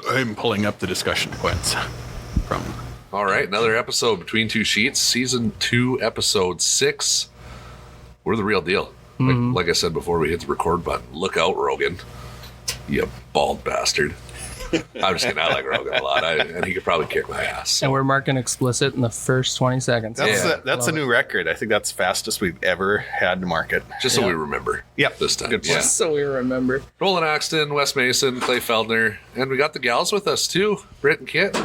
I'm pulling up the discussion points from. All right, another episode Between Two Sheets, Season 2, Episode 6. We're the real deal. Like I said before we hit the record button, look out, Rogan. You bald bastard. I'm just kidding. I like Rogan a lot, and he could probably kick my ass. So. And we're marking explicit in the first 20 seconds. That's a new record. I think that's the fastest we've ever had to market. Just so we remember. Yep. This time. Good point. Just so we remember. Roland Axton, Wes Mason, Clay Feldner, and we got the gals with us too, Britt and Kit.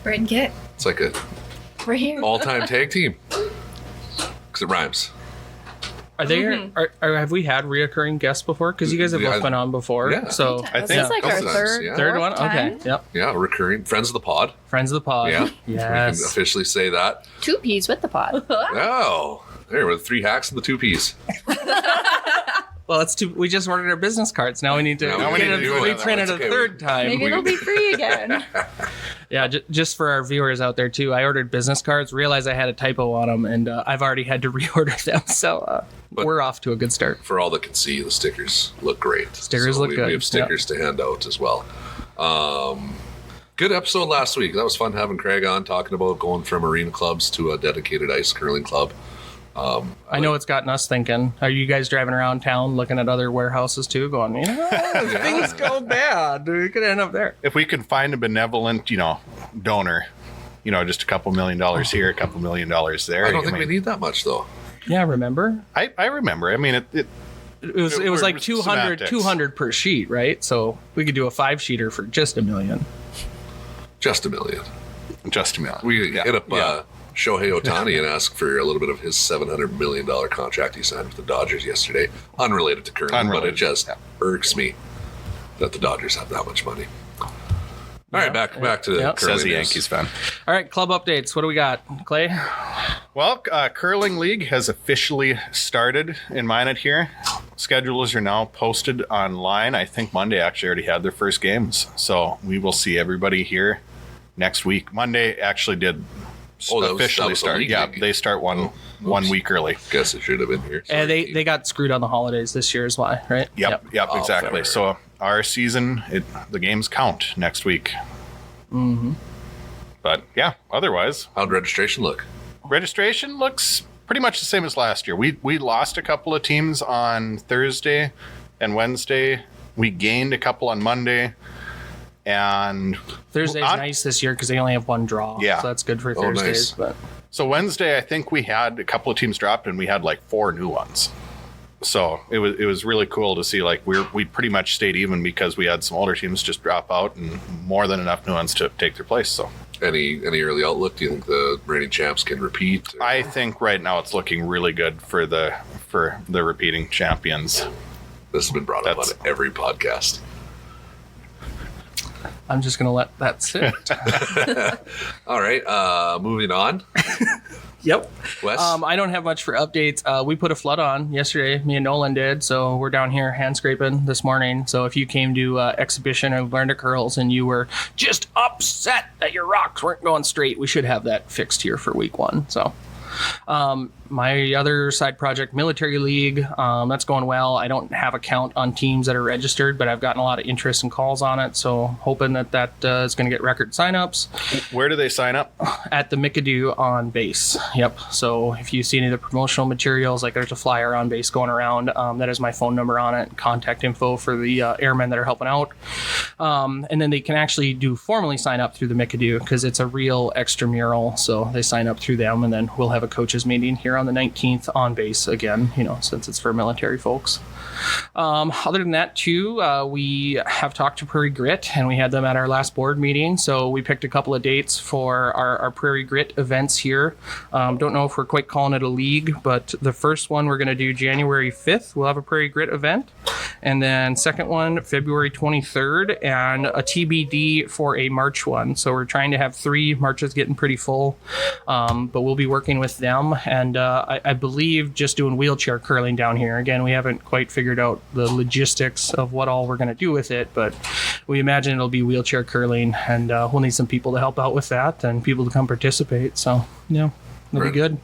Britt and Kit. It's like a We're here. all-time tag team. Because it rhymes. Are they? Have we had reoccurring guests before? Because you guys have both been on before. Yeah. So I think this is like our third one. time. Okay. Yep. Yeah, recurring. Friends of the pod. Friends of the pod. Yeah. We can Yes. officially say that. 2 P's with the pod. Oh, there were the 3 hacks and the 2 P's. Well, it's too. We just ordered our business cards. Now we need to Now we need to do it. reprint it It's a okay. third time. Maybe it'll be free again. Yeah, just for our viewers out there too. I ordered business cards. Realized I had a typo on them, and I've already had to reorder them. So But- we're off to a good start. For all that can see, the stickers look great. Stickers look good. We have stickers to hand out as well. Good episode last week. That was fun having Craig on, talking about going from arena clubs to a dedicated ice curling club. I know it's gotten us thinking. Are you guys driving around town looking at other warehouses too, going, if things go bad, we could end up there. If we can find a benevolent, donor, just a couple $1 million here, a couple $1 million there. I don't think we need that much, though. Yeah, remember? I remember. I mean, it It was We're like 200, semantics. 200 per sheet, right? So we could do a 5-sheeter for just $1 million. Just $1 million. just a minute. We hit up Shohei Ohtani and ask for a little bit of his $700 million contract he signed with the Dodgers yesterday. Unrelated to curling, but it just irks me that the Dodgers have that much money. All right, back to curling Says the news. Yankees fan. All right, club updates. What do we got, Clay? Well, Curling League has officially started in Minot here. Schedules are now posted online. I think Monday actually already had their first games. So we will see everybody here next week. Monday actually did officially start. Yeah, they start one week early. Guess it should have been here. And they got screwed on the holidays this year is why, right? Yep, Oh, exactly. fair. So our season, the games count next week. Mm-hmm. But yeah, otherwise, How'd registration look? registration looks pretty much the same as last year. We lost a couple of teams on Thursday and Wednesday. We gained a couple on Monday. And Thursday's nice this year because they only have one draw. Yeah. So that's good for Oh, Thursdays. nice. But so Wednesday, I think we had a couple of teams dropped, and we had like 4 new ones. So it was really cool to see like we pretty much stayed even because we had some older teams just drop out and more than enough new ones to take their place. So Any early outlook? Do you think the reigning champs can repeat? Or- I think right now it's looking really good for the repeating champions. This has been brought up on That's- every podcast. I'm just going to let that sit. All right, moving on. Yep. Wes? I don't have much for updates. We put a flood on yesterday. Me and Nolan did. So we're down here hand scraping this morning. So if you came to exhibition or learned at curls and you were just upset that your rocks weren't going straight, we should have that fixed here for week 1. So my other side project, Military League, that's going well. I don't have a count on teams that are registered, but I've gotten a lot of interest and calls on it. So hoping that is going to get record signups Where do they sign up? at the McAdoo on base. Yep. So if you see any of the promotional materials, like there's a flyer on base going around, that is my phone number on it, contact info for the airmen that are helping out. And then they can actually formally sign up through the McAdoo because it's a real extramural. So they sign up through them, and then we'll have a coaches meeting here on the 19th on base again, since it's for military folks. Other than that, too, we have talked to Prairie Grit, and we had them at our last board meeting. So we picked a couple of dates for our Prairie Grit events here. Don't know if we're quite calling it a league, but the first one we're going to do January 5th. We'll have a Prairie Grit event. And then second one, February 23rd, and a TBD for a March one. So we're trying to have 3. March is getting pretty full, but we'll be working with them. And I believe just doing wheelchair curling down here. Again, we haven't quite figured out the logistics of what all we're going to do with it, but we imagine it'll be wheelchair curling, and we'll need some people to help out with that and people to come participate. So, it'll be good.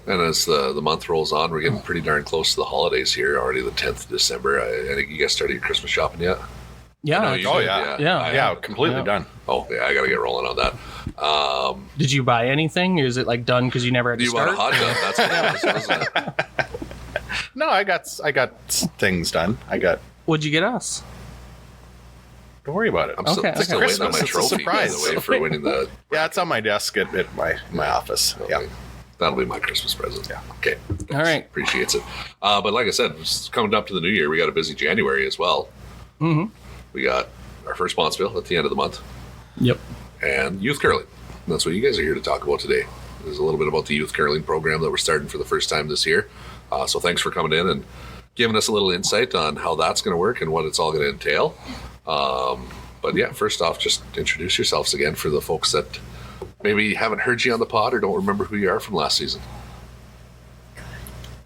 And as the month rolls on, we're getting pretty darn close to the holidays here. Already the 10th of December. I think you guys started your Christmas shopping yet? Yeah. I know you Oh, did, yeah. Yeah. Yeah, completely Yeah. done. Oh, yeah, I got to get rolling on that. Did you buy anything? Or is it like done because you never had to You want start? a hot dog? That's what it was, wasn't it? No, I got things done. What'd you get us? Don't worry about it. I'm still, Okay, I'm still okay. waiting on my Christmas, it's a trophy, by the surprise. way, for winning the... Yeah, it's on my desk at my office. Yeah. That'll be my Christmas present. Yeah. Okay. All right. Appreciates it. But like I said, it's coming up to the new year. We got a busy January as well. Mm-hmm. We got our first Bontsville at the end of the month Yep. and youth curling. That's what you guys are here to talk about today. There's a little bit about the youth curling program that we're starting for the first time this year. So thanks for coming in and giving us a little insight on how that's going to work and what it's all going to entail. But yeah, first off, just introduce yourselves again for the folks that maybe haven't heard you on the pod or don't remember who you are from last season.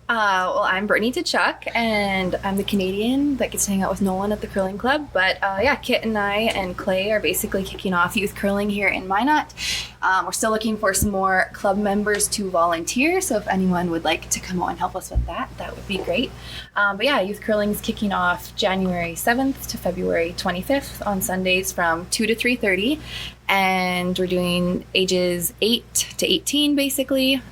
Well, I'm Brittany to Chuck, and I'm the Canadian that gets to hang out with Nolan at the curling club. But yeah, Kit and I and Clay are basically kicking off youth curling here in Minot. We're still looking for some more club members to volunteer, so if anyone would like to come out and help us with that, that would be great. But yeah, youth curling is kicking off January 7th to February 25th on Sundays from 2 to 3:30, and we're doing ages 8 to 18 basically.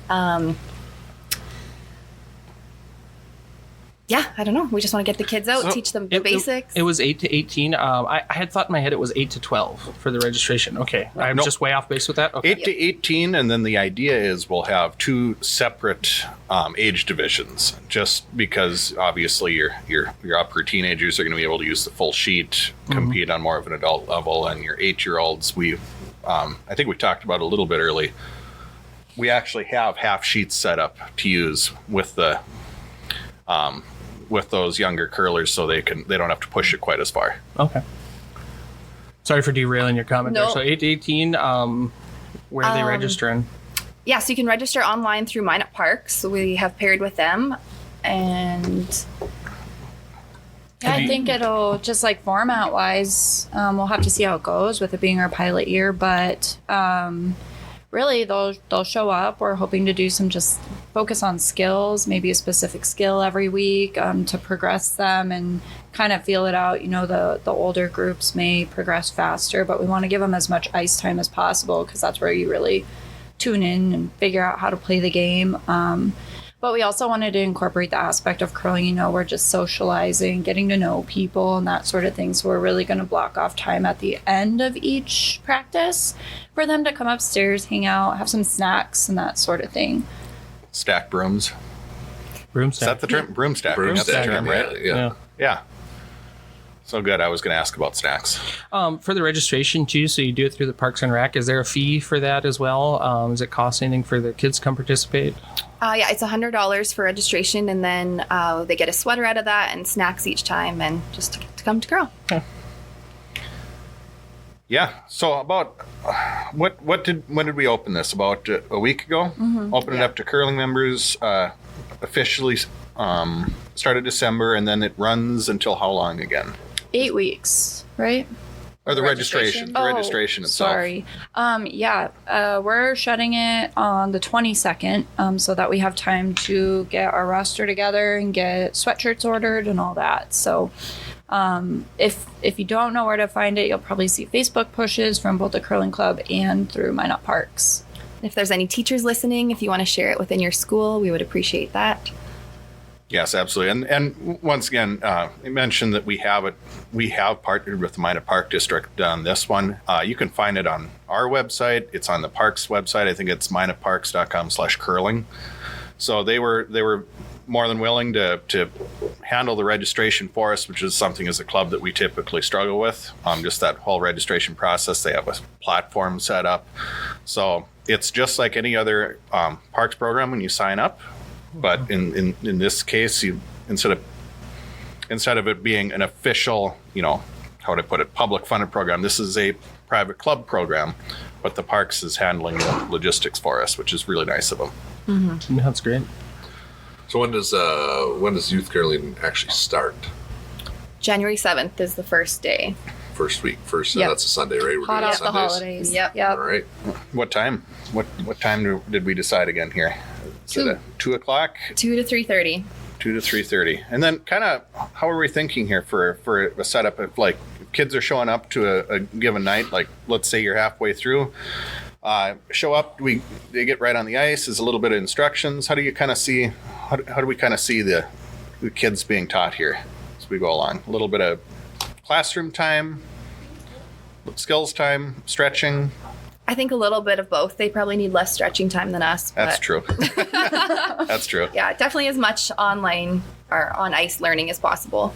Yeah, I don't know. We just want to get the kids out, So teach them the basics. It was 8 to 18. I had thought in my head it was 8 to 12 for the registration. Okay. I'm Nope. just way off base with that. Okay. 8 to 18, and then the idea is we'll have two separate age divisions, just because obviously your upper teenagers are going to be able to use the full sheet, compete on more of an adult level, and your 8-year-olds, I think we talked about a little bit early. We actually have half sheets set up to use with the with those younger curlers, so they don't have to push it quite as far. Okay. Sorry for derailing your comment there. No. So 8 to 18, where are they registering? Yeah, so you can register online through Minot Parks. We have paired with them, and Yeah, Have I you- think it'll just like format wise, we'll have to see how it goes with it being our pilot year, but really they'll show up. We're hoping to do some just focus on skills, maybe a specific skill every week to progress them and kind of feel it out. You know, the older groups may progress faster, but we want to give them as much ice time as possible because that's where you really tune in and figure out how to play the game. But we also wanted to incorporate the aspect of curling. You know, we're just socializing, getting to know people and that sort of thing. So we're really going to block off time at the end of each practice for them to come upstairs, hang out, have some snacks and that sort of thing. Stack brooms. Broom Is that the term? Broom stack. That's the Broomstick, term, right? Yeah. Yeah. So good. I was going to ask about snacks. For the registration too, so you do it through the Parks and Rec. Is there a fee for that as well? Does it cost anything for the kids to come participate? yeah, it's $100 for registration, and then they get a sweater out of that and snacks each time, and just to come to curl. Yeah. So about when did we open this? About a week ago. Opened it up to curling members. Officially started December, and then it runs until how long again? 8 weeks, right? Or the registration. The registration itself. Sorry. We're shutting it on the 22nd so that we have time to get our roster together and get sweatshirts ordered and all that. So if you don't know where to find it, you'll probably see Facebook pushes from both the Curling Club and through Minot Parks. If there's any teachers listening, if you want to share it within your school, we would appreciate that. Yes, absolutely. And once again, I mentioned that we have partnered with the Minot Park District on this one. You can find it on our website. It's on the Parks website. I think it's minotparks.com/curling. So they were more than willing to handle the registration for us, which is something as a club that we typically struggle with. Just that whole registration process. They have a platform set up. So it's just like any other parks program when you sign up. But in this case, you instead of it being an official, how would I put it, public funded program, this is a private club program, but the parks is handling the logistics for us, which is really nice of them. That's great. So when does youth curling actually start? January 7th is the first day. First week. Yep. That's a Sunday, right? We're Hot doing off the Sundays. holidays. Yep. All right. What time? What time did we decide again here? Is it at 2 o'clock? 2 to 3:30. 2 to 3:30. And then kind of how are we thinking here for a setup if kids are showing up to a given night, like let's say you're halfway through, show up, they get right on the ice, is a little bit of instructions. How do you kind of see, how do we kind of see the kids being taught here as we go along? A little bit of classroom time, skills time, stretching. I think a little bit of both. They probably need less stretching time than us. That's true. That's true. Yeah, definitely as much online or on ice learning as possible.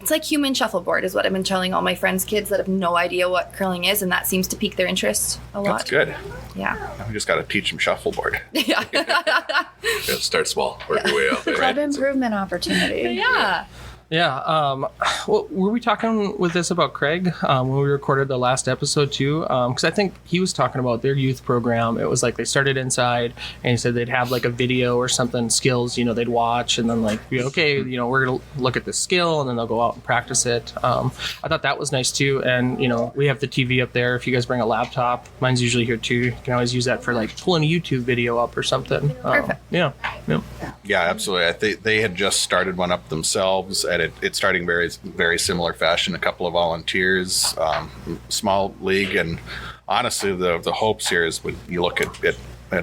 It's like human shuffleboard is what I've been telling all my friends' kids that have no idea what curling is, and that seems to pique their interest a lot. That's good. Yeah. We just got to teach them shuffleboard. Yeah. Yeah, start small, work your way up. Club improvement opportunity. Yeah. Yeah. Well, were we talking with this about Craig when we recorded the last episode too? Because I think he was talking about their youth program. It was like they started inside, and he said they'd have like a video or something, skills, they'd watch, and then like, be okay, we're gonna look at this skill, and then they'll go out and practice it. I thought that was nice too. And we have the TV up there. If you guys bring a laptop, mine's usually here too. You can always use that for like pulling a YouTube video up or something. Perfect. Yeah. Yeah, absolutely. I think they had just started one up themselves, and it's starting very, very similar fashion. A couple of volunteers, small league, and honestly, the hopes here is when you look at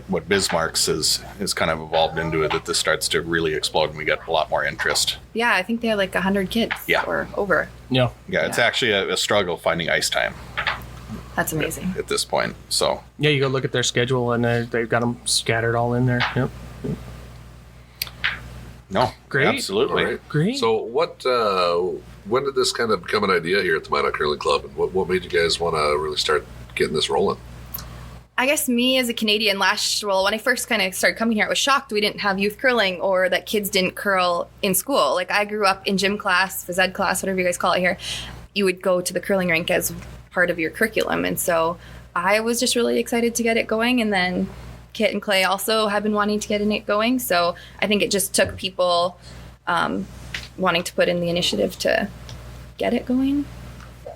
what Bismarck's is kind of evolved into it, that this starts to really explode and we get a lot more interest. Yeah, I think they have like 100 kids or over. Yeah. Yeah, it's actually a struggle finding ice time That's amazing. at this point. So Yeah, you go look at their schedule, and they've got them scattered all in there. Yep. no, Great. absolutely. All right. Great. So when did this kind of become an idea here at the Minot Curling Club, and what made you guys want to really start getting this rolling? I guess me as a Canadian when I first kind of started coming here, I was shocked we didn't have youth curling or that kids didn't curl in school. Like I grew up in gym class, phys ed class, whatever you guys call it here. You would go to the curling rink as part of your curriculum. And so I was just really excited to get it going. And then Kit and Clay also have been wanting to get it going. So I think it just took people wanting to put in the initiative to get it going.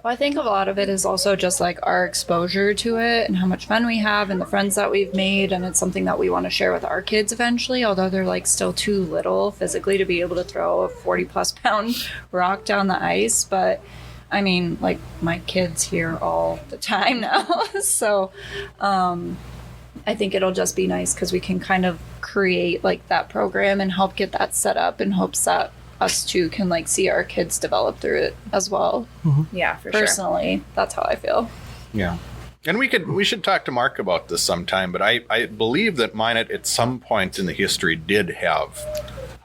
Well, I think a lot of it is also just like our exposure to it and how much fun we have and the friends that we've made. And it's something that we want to share with our kids eventually, although they're like still too little physically to be able to throw a 40+ pound rock down the ice. But I mean, like my kids here all the time now. So I think it'll just be nice because we can kind of create like that program and help get that set up in hopes that us too can like see our kids develop through it as well. Yeah, for sure. Personally, that's how I feel. Yeah. And we should talk to Mark about this sometime, but I believe that Minot at some point in the history did have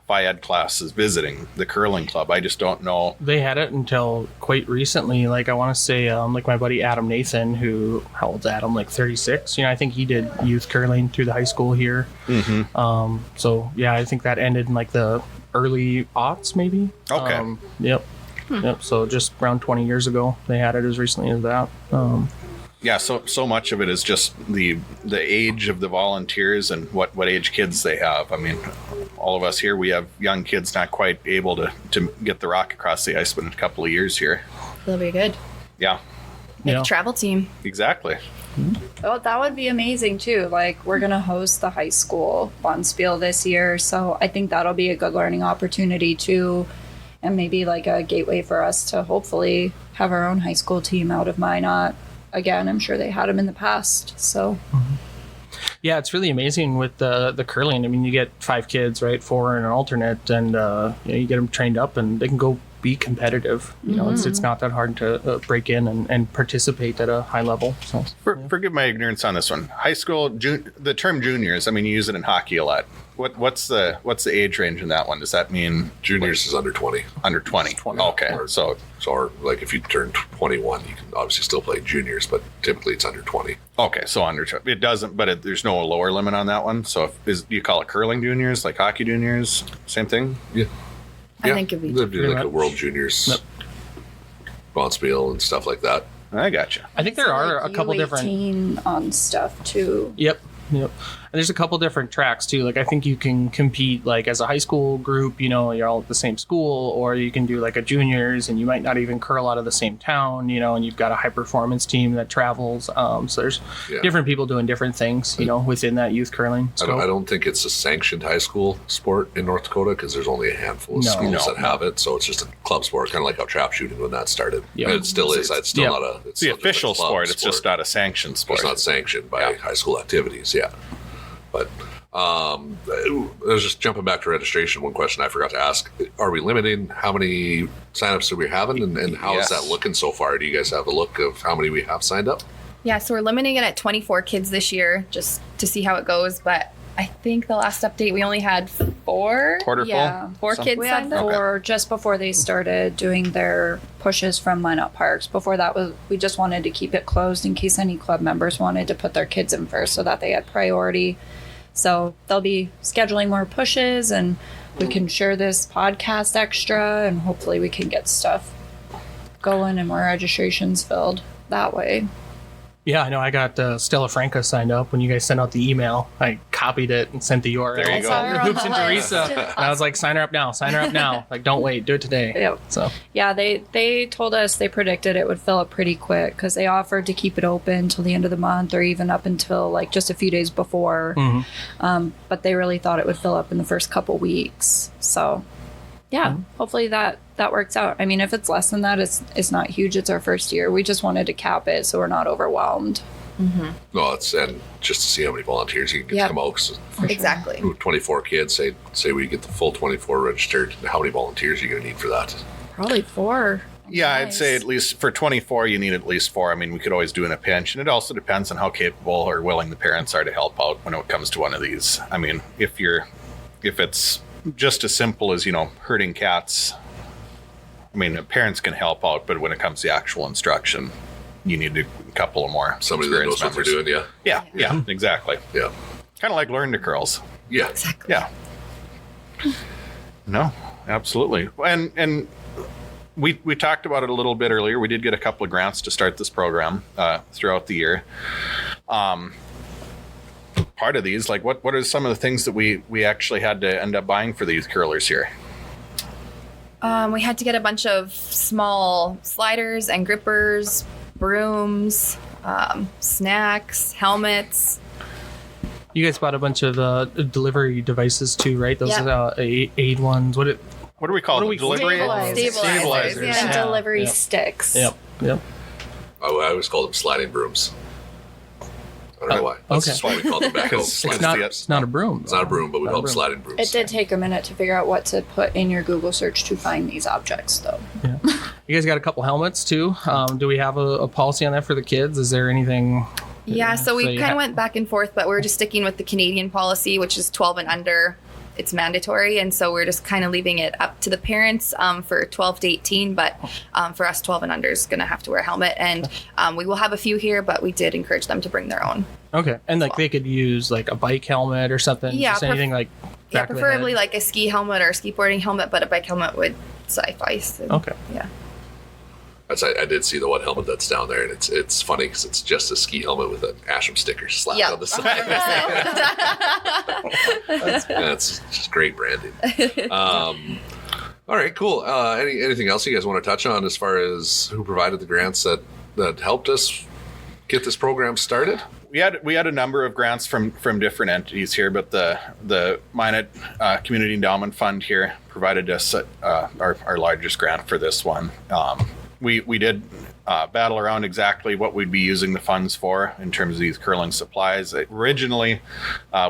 Phy Ed classes visiting the curling club. I just don't know. They had it until quite recently. Like I want to say, like my buddy Adam Nathan, who, how old's Adam? Like 36. I think he did youth curling through the high school here. Mm-hmm. So yeah, I think that ended in like the early aughts, maybe. Okay. Yep. Yep. So just around 20 years ago, they had it as recently as that. Yeah, so much of it is just the age of the volunteers and what age kids they have. I mean, all of us here, we have young kids not quite able to get the rock across the ice, but in a couple of years here. That'll be good. Yeah, Make Yeah. a travel team. exactly. Oh, that would be amazing too. Like we're gonna host the high school Bonspiel this year, so I think that'll be a good learning opportunity too, and maybe like a gateway for us to hopefully have our own high school team out of Minot. Again, I'm sure they had them in the past, so. Yeah, it's really amazing with the curling. I mean, you get 5 kids, right? 4 and an alternate, and you get them trained up, and they can go be competitive. It's not that hard to break in and participate at a high level. So Forgive my ignorance on this one. High school, the term juniors. I mean, you use it in hockey a lot. What's the age range in that one? Does that mean Juniors is under 20. under 20? 20. Okay, so Or like if you turn 21, you can obviously still play juniors, but typically it's under 20. under 20. It doesn't, but there's no lower limit on that one. So do you call it curling juniors, like hockey juniors? Same thing. Yeah. I think it'd be They'd do like much. a World Juniors Bonspiel and stuff like that. I gotcha. I think there are a couple different. U18 on stuff too. Yep. there's a couple different tracks too. Like I think you can compete like as a high school group, you know, you're all at the same school, or you can do like a juniors and you might not even curl out of the same town, you know, and you've got a high performance team that travels. So there's different people doing different things, you know, within that youth curling scope. I don't think it's a sanctioned high school sport in North Dakota because there's only a handful of schools that have it. So it's just a club sport, kind of like how trap shooting when that started. Yep. And it still is. It's still not a. It's the official sport. It's just not a sanctioned sport. It's not sanctioned by high school activities. Yeah, but I was just jumping back to registration. One question I forgot to ask: are we limiting how many signups are we having, and how is that looking so far? Do you guys have a look of how many we have signed up? Yeah, so we're limiting it at 24 kids this year, just to see how it goes. But I think the last update we only had 4. Quarter Yeah. full? 4 kids We had signed up. 4 just before they started doing their pushes from Minot Parks. Before that, we just wanted to keep it closed in case any club members wanted to put their kids in first so that they had priority. So they'll be scheduling more pushes, and we can share this podcast extra, and hopefully we can get stuff going and more registrations filled that way. Yeah, I know. I got Stella Franca signed up when you guys sent out the email. I copied it and sent the URL. There you go. saw her on Hoops the and list. Teresa. And I was like, sign her up now. Sign her up now. Like, don't wait. Do it today. Yep. So, Yeah, they told us they predicted it would fill up pretty quick because they offered to keep it open till the end of the month or even up until like just a few days before. But they really thought it would fill up in the first couple weeks. So, yeah, hopefully that works out. I mean, if it's less than that, it's not huge. It's our first year. We just wanted to cap it so we're not overwhelmed. No, it's and just to see how many volunteers you can get to come out. 'Cause Exactly. 24 kids. Say we get the full 24 registered. How many volunteers are you going to need for that? Probably 4. Yeah, I'd say at least for 24, you need at least 4. I mean, we could always do in a pinch. And it also depends on how capable or willing the parents are to help out when it comes to one of these. I mean, if it's just as simple as, you know, herding cats, I mean, parents can help out, but when it comes to actual instruction, you need a couple of more Somebody that knows what they're doing. Yeah. Yeah, exactly. Yeah. Kind of like learn to curls. Yeah. Yeah. No, absolutely. And we talked about it a little bit earlier. We did get a couple of grants to start this program throughout the year. Part of these, like what are some of the things that we actually had to end up buying for the youth curlers here? We had to get a bunch of small sliders and grippers, brooms, snacks, helmets. you guys bought a bunch of delivery devices too, right? Those are aid ones. What do we call them? Delivery Stabilizers. Yeah. And delivery sticks. Yep. I always call them sliding brooms. I don't know why. That's just why we call them back home. It's not a broom. It's not a broom, but we call them sliding brooms. It did take a minute to figure out what to put in your Google search to find these objects, though. Yeah. You guys got a couple helmets too. Do we have a policy on that for the kids? Is there anything? Yeah, so we kind of went back and forth, but we're just sticking with the Canadian policy, which is 12 and under. It's mandatory, and so we're just kind of leaving it up to the parents for 12 to 18, but for us, 12 and under is going to have to wear a helmet, and we will have a few here, but we did encourage them to bring their own. Okay, and like they could use like a bike helmet or something, Yeah, just anything like Yeah, back of the preferably head? like a ski helmet or a skateboarding helmet, but a bike helmet would suffice. Okay. Yeah. I did see the one helmet that's down there, and it's funny because it's just a ski helmet with an Asham sticker slapped on the side. That's just great branding. All right, cool. Anything else you guys want to touch on as far as who provided the grants that helped us get this program started? We had a number of grants from different entities here, but the Minot Community Endowment Fund here provided us our largest grant for this one. We did battle around exactly what we'd be using the funds for in terms of these curling supplies. Originally,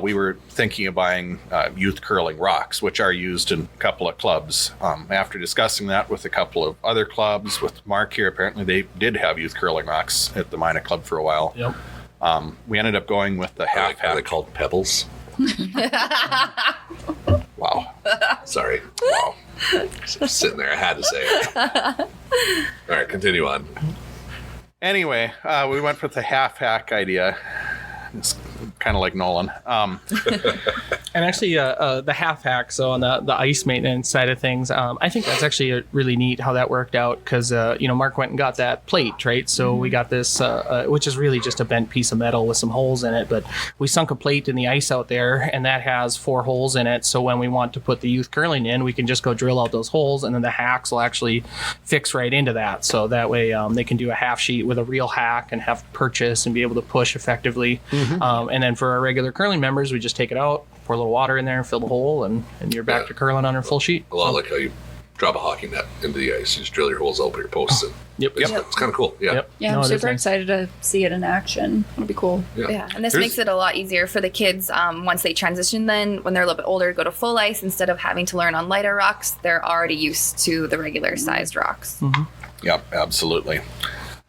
we were thinking of buying youth curling rocks, which are used in a couple of clubs. After discussing that with a couple of other clubs, with Mark here, apparently they did have youth curling rocks at the Minot Club for a while. Yep. We ended up going with the Are half. they called pebbles? Wow. Sorry. Wow. Just sitting there. I had to say it. All right, continue on. Anyway, we went with the half hack idea. It's kind of like Nolan. And actually, the half hack, so on the ice maintenance side of things, I think that's actually really neat how that worked out because, Mark went and got that plate, right? So we got this, which is really just a bent piece of metal with some holes in it, but we sunk a plate in the ice out there, and that has 4 holes in it. So when we want to put the youth curling in, we can just go drill out those holes, and then the hacks will actually fix right into that. So that way they can do a half sheet with a real hack and have purchase and be able to push effectively. And then for our regular curling members, we just take it out, pour a little water in there, fill the hole, and you're back to curling on a full sheet. A lot like how you drop a hockey net into the ice. You just drill your holes out with your posts. And it's kind of cool. Yeah. Yeah, I'm super excited to see it in action. It'll be cool. Yeah, and this makes it a lot easier for the kids once they transition then, when they're a little bit older, go to full ice. Instead of having to learn on lighter rocks, they're already used to the regular sized rocks. Yep, absolutely.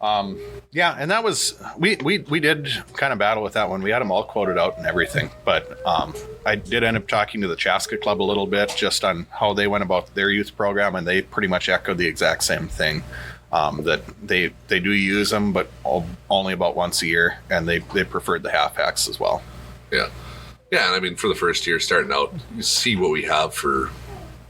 And that was we did kind of battle with that one. We had them all quoted out and everything, but I did end up talking to the Chaska Club a little bit just on how they went about their youth program, and they pretty much echoed the exact same thing. That they do use them, but only about once a year, and they preferred the half hacks as well. Yeah, and I mean, for the first year starting out, you see what we have for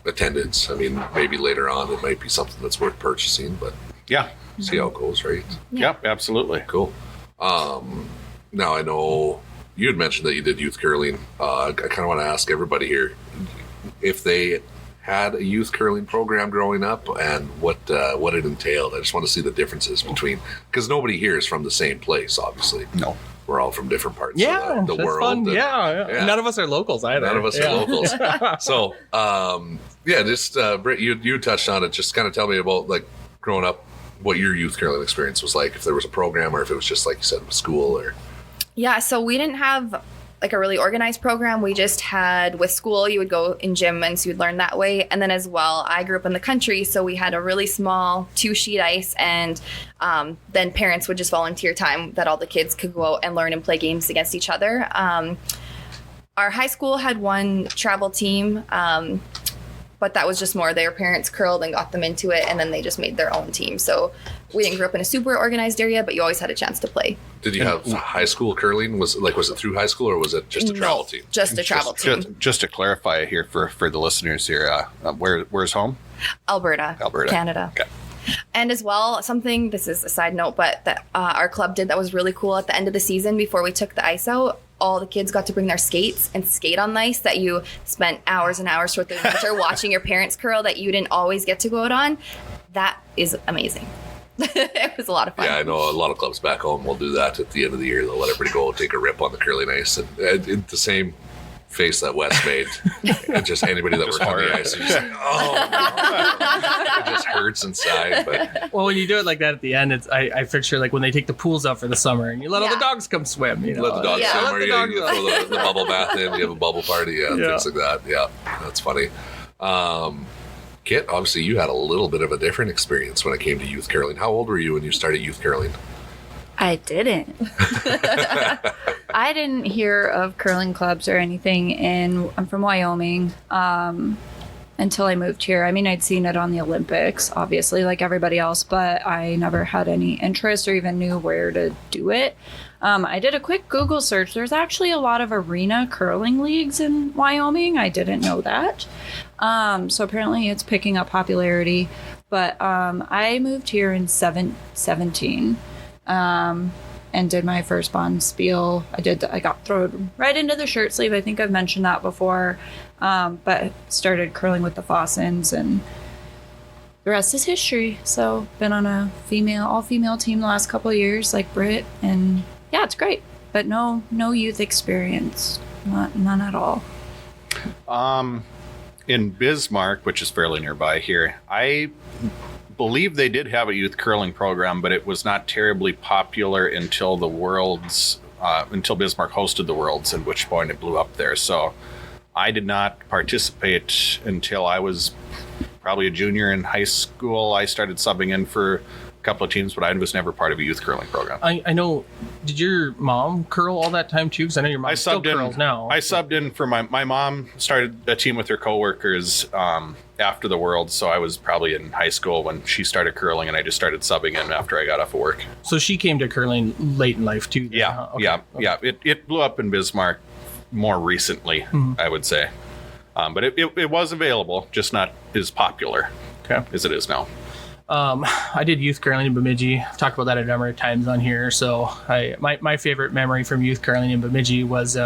attendance. I mean, maybe later on it might be something that's worth purchasing, but yeah. See how it goes, right? Yep, absolutely. Cool. Now I know you had mentioned that you did youth curling. I kind of want to ask everybody here if they had a youth curling program growing up and what it entailed. I just want to see the differences between, because nobody here is from the same place, obviously. No. We're all from different parts of the that's world. Fun. Yeah. None of us are locals either. None of us are locals. So, just Britt, you touched on it. Just kind of tell me about like growing up, what your youth curling experience was like, if there was a program or if it was just like you said, school or. Yeah, so we didn't have like a really organized program. We just had with school, you would go in gym and so you'd learn that way. And then as well, I grew up in the country, so we had a really small 2-sheet ice, and then parents would just volunteer time that all the kids could go out and learn and play games against each other. Our high school had one travel team, but that was just more their parents curled and got them into it, and then they just made their own team. So we didn't grow up in a super organized area, but you always had a chance to play. Did you have high school curling? Was it through high school, or was it just a travel team? Just a travel team. Just to clarify here for the listeners here, where's home? Alberta, Canada. Okay. And as well, this is a side note, but that our club did that was really cool at the end of the season before we took the ice out. All the kids got to bring their skates and skate on the ice that you spent hours and hours throughout the winter watching your parents curl that you didn't always get to go out on. That is amazing. It was a lot of fun. Yeah, I know a lot of clubs back home will do that at the end of the year. They'll let everybody go take a rip on the curling ice. And the same face that Wes made, and just anybody that worked on the ice, just like, oh, no. It just hurts inside. But when you do it like that at the end, I picture like when they take the pools out for the summer and you let all the dogs come swim. You know? Let the dogs swim, or you throw the bubble bath in. You have a bubble party, things like that. Yeah, that's funny. Kit, obviously you had a little bit of a different experience when it came to youth curling. How old were you when you started youth curling? I didn't. I didn't hear of curling clubs or anything, and I'm from Wyoming, until I moved here. I mean, I'd seen it on the Olympics, obviously, like everybody else, but I never had any interest or even knew where to do it. I did a quick Google search. There's actually a lot of arena curling leagues in Wyoming. I didn't know that. So apparently it's picking up popularity. But I moved here in 17. And did my first bond spiel. I got thrown right into the shirt sleeve. I think I've mentioned that before. But started curling with the Fossins, and the rest is history. So been on a all-female team the last couple of years, like Britt, and yeah, it's great. But no youth experience, none at all. In Bismarck, which is fairly nearby here, I believe they did have a youth curling program, but it was not terribly popular until the Worlds, until Bismarck hosted the Worlds, at which point it blew up there. So I did not participate until I was probably a junior in high school. I started subbing in for a couple of teams, but I was never part of a youth curling program. I know. Did your mom curl all that time too? Because I know your mom still curls now. I subbed in for my mom started a team with her coworkers after the World, so I was probably in high school when she started curling, and I just started subbing in after I got off of work. So she came to curling late in life too. Then, yeah, huh? Okay. yeah. It blew up in Bismarck more recently, I would say. But it was available, just not as popular as it is now. I did youth curling in Bemidji. I've talked about that a number of times on here. So my favorite memory from youth curling in Bemidji was,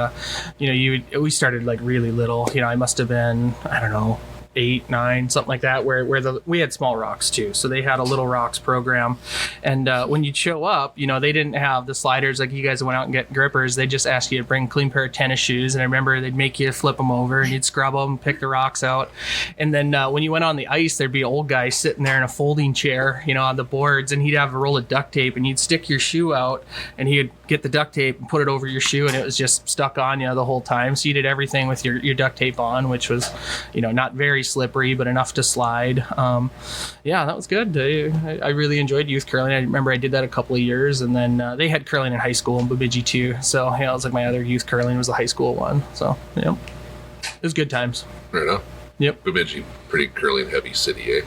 we started like really little. I must have been, I don't know, 8, 9, something like that, where we had small rocks too. So they had a little rocks program. And when you'd show up, they didn't have the sliders like you guys went out and get grippers. They just asked you to bring a clean pair of tennis shoes. And I remember they'd make you flip them over and you'd scrub them, pick the rocks out. And then when you went on the ice, there'd be an old guy sitting there in a folding chair, on the boards, and he'd have a roll of duct tape and you'd stick your shoe out and he'd get the duct tape and put it over your shoe, and it was just stuck on you the whole time. So you did everything with your duct tape on, which was, not very slippery, but enough to slide. That was good. I really enjoyed youth curling. I remember I did that a couple of years, and then they had curling in high school in Bemidji too. So it was like my other youth curling was the high school one. So it was good times. Right on. Yep. Bemidji, pretty curling heavy city, eh?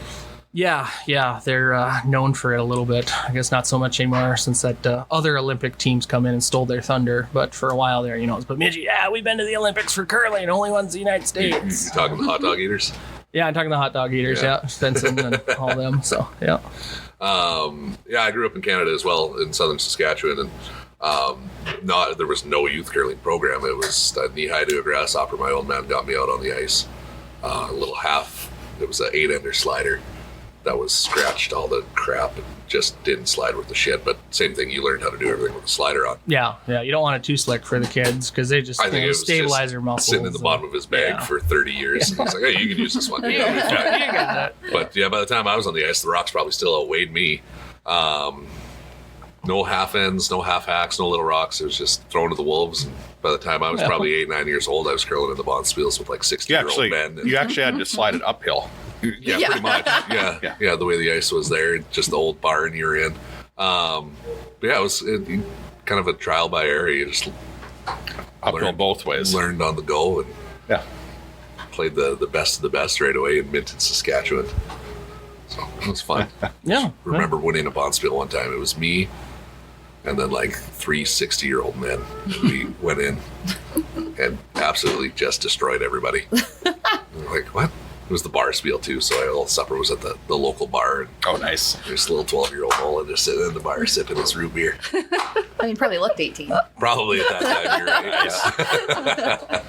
Yeah, they're known for it a little bit. I guess not so much anymore since that other Olympic teams come in and stole their thunder. But for a while there, it's Bemidji. Yeah, we've been to the Olympics for curling. Only ones in the United States. You talking the hot dog eaters? Yeah, I'm talking the hot dog eaters. Yeah, Svensson and all them. So yeah. I grew up in Canada as well, in southern Saskatchewan, and there was no youth curling program. It was knee-high to a grasshopper. My old man got me out on the ice. A little half. It was an 8-ender slider that was scratched all the crap and just didn't slide worth the shit. But same thing, you learned how to do everything with a slider on. Yeah. You don't want it too slick for the kids because they just stabilize their muscles. Sitting in the bottom of his bag for 30 years. And he's like, hey, you can use this one. You got it. But by the time I was on the ice, the rocks probably still outweighed me. No half ends, no half hacks, no little rocks. It was just thrown to the wolves. And by the time I was probably 8, 9 years old, I was curling in the bonspiels with like 60-year-old men. You actually had to slite it uphill. Yeah, pretty much. Yeah, the way the ice was there, just the old barn you're in. It was kind of a trial by error. You just uphill both ways. Learned on the go and played the best of the best right away in Minton, Saskatchewan. So it was fun. Remember winning a bonspiel one time. It was me and then like 3 60-year-old men. We went in and absolutely just destroyed everybody. Like, what? It was the bar spiel too, so all supper was at the local bar. And oh, nice. There's a little 12-year-old Nolan just sitting in the bar sipping his root beer. Probably looked 18. Probably at that time, you're right.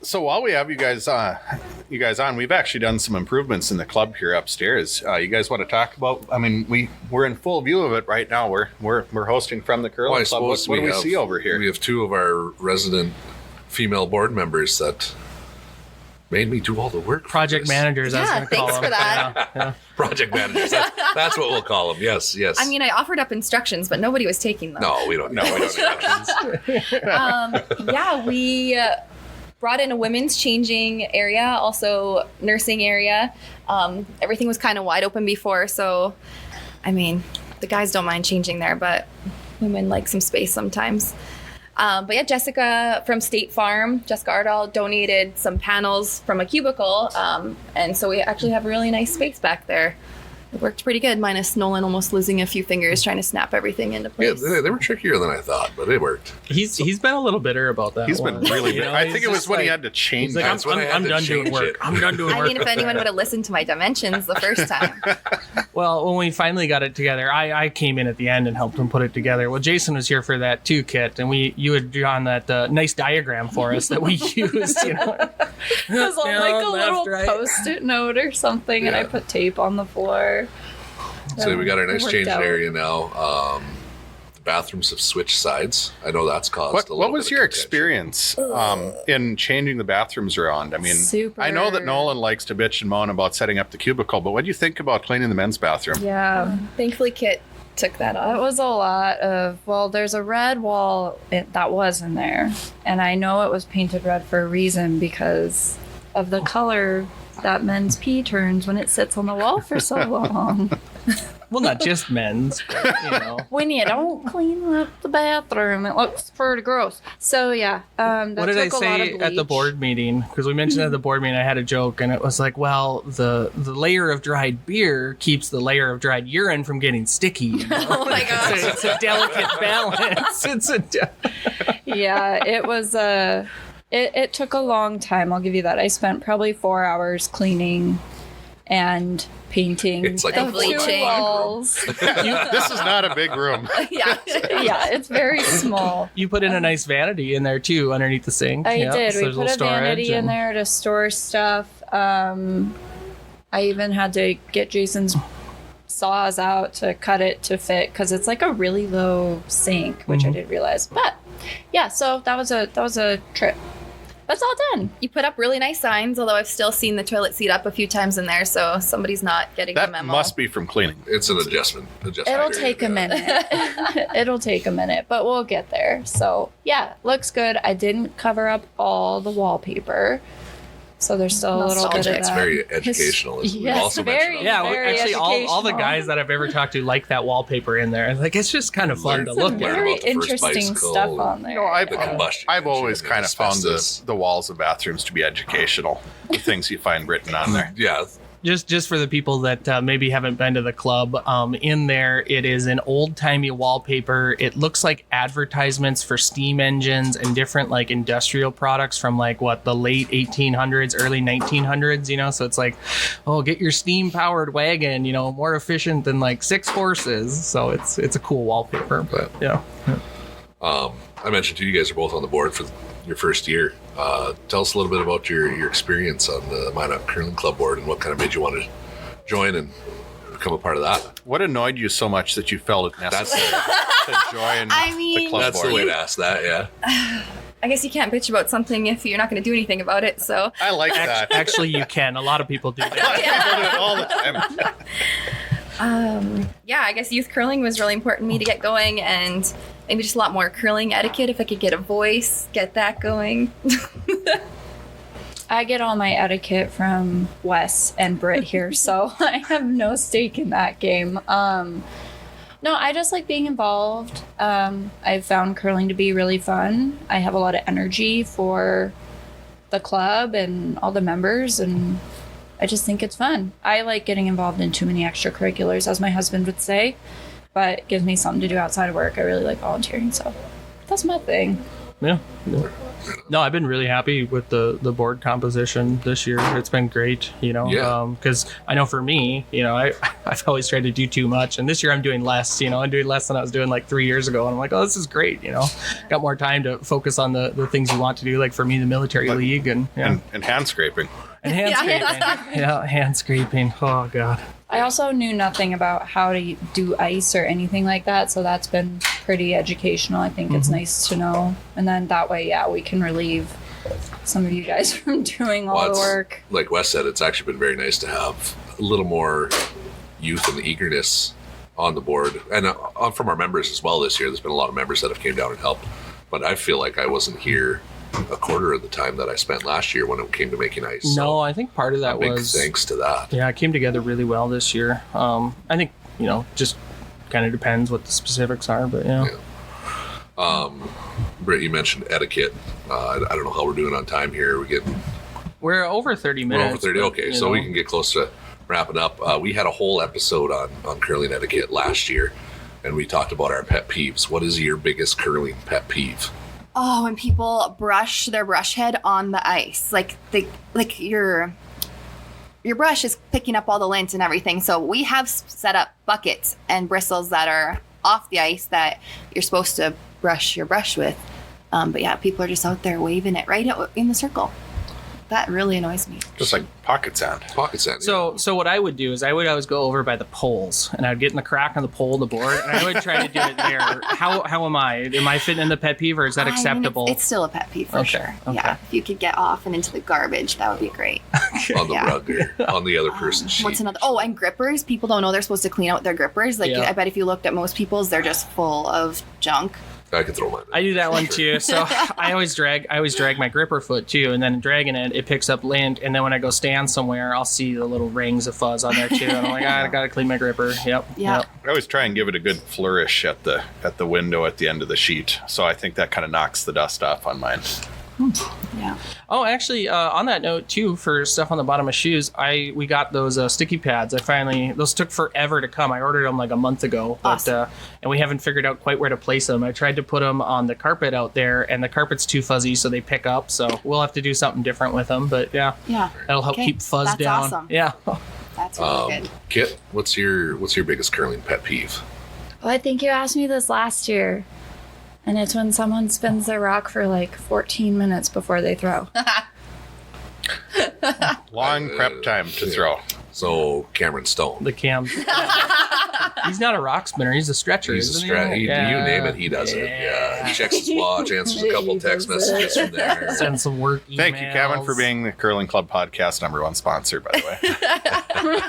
So while we have you guys on, we've actually done some improvements in the club here upstairs. You guys want to talk about? I mean, we're in full view of it right now. We're hosting from the curling club. What do we see over here? We have 2 of our resident female board members that made me do all the work. Project managers, I was going to call them. Thanks for that. Yeah. Project managers. That's what we'll call them. Yes. I mean, I offered up instructions, but nobody was taking them. No, we don't. No, we don't. We brought in a women's changing area, also nursing area. Everything was kind of wide open before, so I mean, the guys don't mind changing there, but women like some space sometimes. Jessica from State Farm, Jessica Ardall, donated some panels from a cubicle. And so we actually have a really nice space back there. It worked pretty good, minus Nolan almost losing a few fingers trying to snap everything into place. Yeah, they were trickier than I thought, but it worked. He's been a little bitter about that. He's been really bitter. I think it was when he had to change. Like, I'm done doing work. I'm done doing work. I mean, if anyone would have listened to my dimensions the first time. Well, when we finally got it together, I came in at the end and helped him put it together. Well, Jason was here for that too, Kit, and you had drawn that nice diagram for us that we used. It was on like a little Post-it note or something, and I put tape on the floor. So we got our nice changing area now. The bathrooms have switched sides. I know that's caused a little What was your experience in changing the bathrooms around? I mean, I know that Nolan likes to bitch and moan about setting up the cubicle, but what do you think about cleaning the men's bathroom? Yeah. Thankfully, Kit took that off. It was a lot of, there's a red wall that was in there. And I know it was painted red for a reason because of the color that men's pee turns when it sits on the wall for so long. Well, not just men's, but, you know. When you don't clean up the bathroom, it looks pretty gross. So yeah, that What did I took a lot of say at the bleach. board meeting? Because we mentioned at the board meeting, I had a joke, and it was like, well, the layer of dried beer keeps the layer of dried urine from getting sticky. You know? Oh my gosh. It's a delicate balance. Yeah, it was it took a long time. I'll give you that. I spent probably 4 hours cleaning and painting It's like the a two bleaching. walls. This is not a big room. Yeah. Yeah, it's very small. You put in a nice vanity in there too, underneath the sink. I Yeah, did. so We there's put little a vanity storage in and- there to store stuff. I even had to get Jason's saws out to cut it to fit because it's like a really low sink, which I didn't realize. But yeah, so that was a trip. But it's all done. You put up really nice signs, although I've still seen the toilet seat up a few times in there, so somebody's not getting the That memo. must be from cleaning. It's an adjustment. It'll period, take a yeah. minute. It'll take a minute, but we'll get there. So yeah, looks good. I didn't cover up all the wallpaper, so there's still a little bit of Nostalgic. that. It's very educational. as we've Yes, also very. mentioned. Yeah, Very actually, all the educational. guys that I've ever talked to like that wallpaper in there. Like, it's just kind of fun to look Learn at. Very about the first interesting bicycle stuff and- on there. No, I've, The combustion I've engine always and kind of found asbestos. the walls of bathrooms to be educational. The things you find written on there. Yeah, Just for the people that maybe haven't been to the club, in there it is an old timey wallpaper. It looks like advertisements for steam engines and different like industrial products from like the late 1800s, early 1900s. You know, so it's like, oh, get your steam powered wagon. You know, more efficient than like 6 horses. So it's a cool wallpaper. But yeah. I mentioned to you guys are both on the board for your first year. Tell us a little bit about your experience on the Minot Curling Club board and what kind of made you want to join and become a part of that. What annoyed you so much that you felt it necessary to join I the mean- club That's board? the way to ask that, yeah. I guess you can't bitch about something if you're not going to do anything about it, so. I like that. Actually, you can. A lot of people do that. People do it all the time. Yeah, I guess youth curling was really important to me to get going, and maybe just a lot more curling etiquette. If I could get a voice, get that going. I get all my etiquette from Wes and Britt here, so I have no stake in that game. No, I just like being involved. I've found curling to be really fun. I have a lot of energy for the club and all the members, and I just think it's fun. I like getting involved in too many extracurriculars, as my husband would say, but it gives me something to do outside of work. I really like volunteering, so that's my thing. Yeah. No, I've been really happy with the board composition this year. It's been great, you know, Yeah. because I know for me, you know, I've always tried to do too much, and this year I'm doing less. You know, I'm doing less than I was doing like 3 years ago, and I'm like, oh, this is great. You know, got more time to focus on the things you want to do. Like for me, the military league and And hand scraping. and hand Yeah. scraping. Yeah, hand scraping. Oh God. I also knew nothing about how to do ice or anything like that, so that's been pretty educational. I think it's nice to know. And then that way, yeah, we can relieve some of you guys from doing all Well, the it's- work. Like Wes said, it's actually been very nice to have a little more youth and eagerness on the board. And from our members as well this year. There's been a lot of members that have came down and helped. But I feel like I wasn't here a quarter of the time that I spent last year when it came to making ice. No, So I think part of that big was thanks to that. yeah, it came together really well this year. I think, you know, just kind of depends what the specifics are, but yeah. Britt, you mentioned etiquette. I don't know how we're doing on time here. We're over 30 We're minutes. over 30. but, Okay, you so know. we can get close to wrapping up. We had a whole episode on curling etiquette last year, and we talked about our pet peeves. What is your biggest curling pet peeve? Oh, when people brush their brush head on the ice, like your brush is picking up all the lint and everything. So we have set up buckets and bristles that are off the ice that you're supposed to brush your brush with. But yeah, people are just out there waving it right out in the circle. That really annoys me. Just like pocket sand. Pocket sand. So what I would do is I would always go over by the poles, and I'd get in the crack on the pole of the board, and I would try to do it there. How am I? Am I fitting in the pet peeve, or is that I mean, acceptable? it's still a pet peeve for Okay, sure. okay. Yeah, if you could get off and into the garbage, that would be great. on the yeah. rug or on the other person's sheet. What's another? Oh, and grippers. People don't know they're supposed to clean out their grippers. Like Yeah. I bet if you looked at most people's, they're just full of junk. I could throw mine. I do that one too. So I always drag my gripper foot too, and then dragging it picks up lint. And then when I go stand somewhere, I'll see the little rings of fuzz on there too. And I'm like, I gotta clean my gripper. Yep. Yeah. I always try and give it a good flourish at the window at the end of the sheet. So I think that kind of knocks the dust off on mine. Yeah. Oh, actually, on that note too, for stuff on the bottom of shoes, we got those sticky pads. Those took forever to come. I ordered them like a month ago, Awesome. And we haven't figured out quite where to place them. I tried to put them on the carpet out there, and the carpet's too fuzzy, so they pick up. So we'll have to do something different with them. But yeah, that'll help Okay. keep fuzz That's down. awesome. Yeah. That's really good. Kit, what's your biggest curling pet peeve? Well, I think you asked me this last year. And it's when someone spins their rock for like 14 minutes before they throw. Long prep time to throw. So Cameron Stone. The cam. He's not a rock spinner. He's a stretcher. He's a isn't stretch. he? You name it, he does it. Yeah. He checks his watch, answers a couple text messages from there. Send some work emails. Thank you, Kevin, for being the Curling Club podcast #1 sponsor, by the way.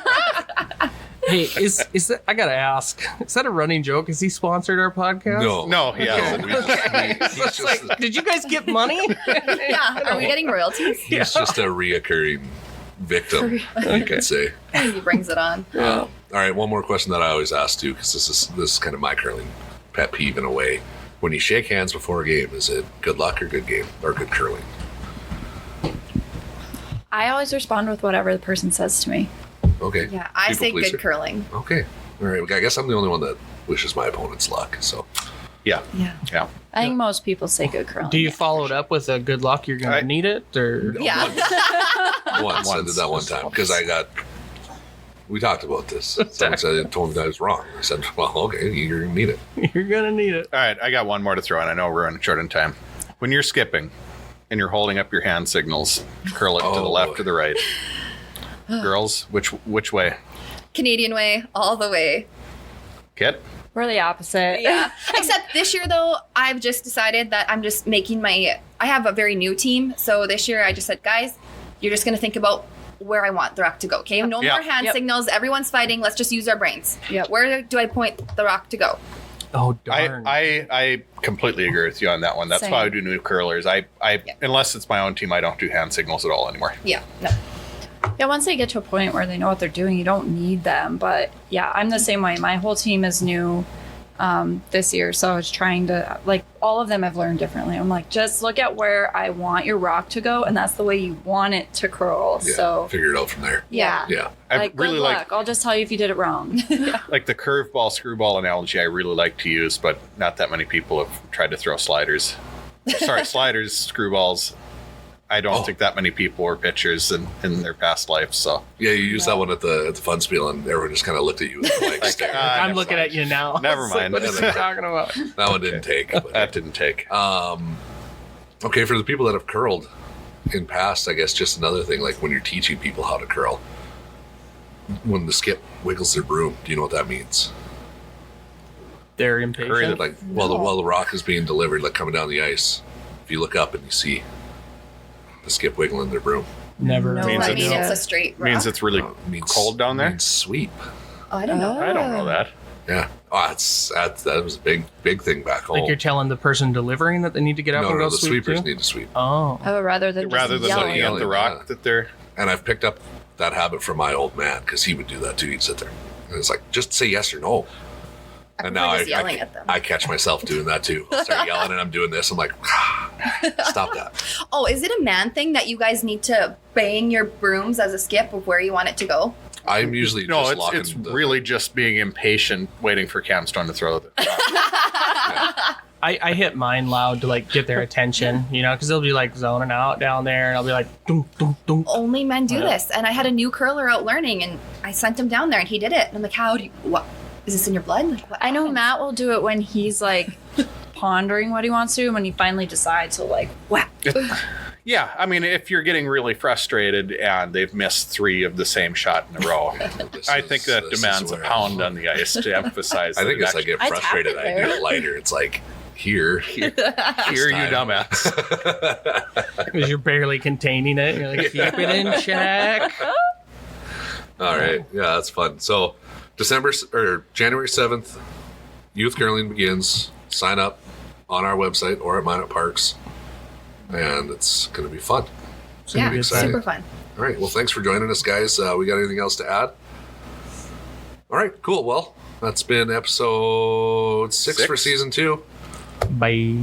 Hey, is that? I gotta ask. Is that a running joke? Has he sponsored our podcast? No, he hasn't. He's just, Did you guys get money? Yeah. Are we getting royalties? he's just a reoccurring victim, you could say. He brings it on. All right, one more question that I always ask too, because this is kind of my curling pet peeve in a way. When you shake hands before a game, is it good luck or good game or good curling? I always respond with whatever the person says to me. Okay. Yeah, I People say pleaser. good curling. Okay. All right. I guess I'm the only one that wishes my opponents luck. So Yeah. Yeah. I think most people say good curling. Do you follow it up with a good luck? You're gonna need it, or Yeah. once I did that one time because we talked about this. Someone told me that I was wrong. I said, well, okay, you're gonna need it. you're gonna need it. All right, I got one more to throw in. I know we're running short on time. When you're skipping and you're holding up your hand signals, curl it to the left or the right. Girls, which way? Canadian way, all the way. Kit? We're the opposite. Yeah. Except this year, though, I've just decided that I'm just making I have a very new team. So this year I just said, guys, you're just going to think about where I want the rock to go. Okay. No more hand signals. Everyone's fighting. Let's just use our brains. Yep. Where do I point the rock to go? Oh darn! I completely agree with you on that one. That's Same. why I do new curlers. Unless it's my own team, I don't do hand signals at all anymore. Yeah. No. Yeah, once they get to a point where they know what they're doing, you don't need them. But yeah, I'm the same way. My whole team is new this year, so I was trying to, like, all of them have learned differently. I'm like, just look at where I want your rock to go, and that's the way you want it to curl. Yeah. So Figure it out from there. yeah. Yeah. I Like, really good like luck. I'll just tell you if you did it wrong. like the curveball screwball analogy. I really like to use, but not that many people have tried to throw sliders. Sorry, sliders, screwballs. I don't think that many people were pitchers in their past life. So Yeah, you used that one at the fun spiel, and everyone just kind of looked at you with a blank stare. I'm looking at you now. Never mind. What is he talking about? That one didn't take. But, that didn't take. okay, for the people that have curled in past, I guess just another thing, like when you're teaching people how to curl, when the skip wiggles their broom, do you know what that means? They're impatient. Like while the rock is being delivered, like coming down the ice, if you look up and you see the skip wiggling their broom, Never. No Means I it's- mean, idea. it's a straight rock. means it's really means cold down there. Means sweep. Oh, I don't know. I don't know that. Yeah. Oh, that was a big thing back home. Like you're telling the person delivering that they need to get up and no, go the sweep sweepers too? need to sweep. Oh. Oh, rather than Rather just than yelling. looking at the Yelling, rock yeah. that they're. And I've picked up that habit from my old man because he would do that too. He'd sit there and it's like, just say yes or no. I And prefer now just yelling at them. I catch myself doing that too. I'll start yelling and I'm doing this. I'm like, stop that. Oh, is it a man thing that you guys need to bang your brooms as a skip of where you want it to go? I'm usually No, just it's locking the, really just being impatient, waiting for Camstone to throw the. I hit mine loud to like get their attention, you know, because they'll be like zoning out down there, and I'll be like, dunk, dunk, dunk. Only men do this. And I had a new curler out learning, and I sent him down there, and he did it. And I'm like, how do you, what? Is this in your blood? Like, what I know happened? Matt will do it when he's like pondering what he wants to do, and when he finally decides, he'll like whack. Yeah, I mean, if you're getting really frustrated and they've missed 3 of the same shot in a row, I think that this is demands a where- pound on the ice to emphasize. I think that as I get I tapped frustrated, it I do there. it lighter. It's like, here. Here, you time. dumbass. Because you're barely containing it. You're like, keep it in check. All right. Yeah, that's fun. So January 7th, youth curling begins. Sign up on our website or at Minot Parks. And it's going to be fun. It's going to be exciting. super fun. All right. Well, thanks for joining us, guys. We got anything else to add? All right. Cool. Well, that's been episode 6 for season 2. Bye.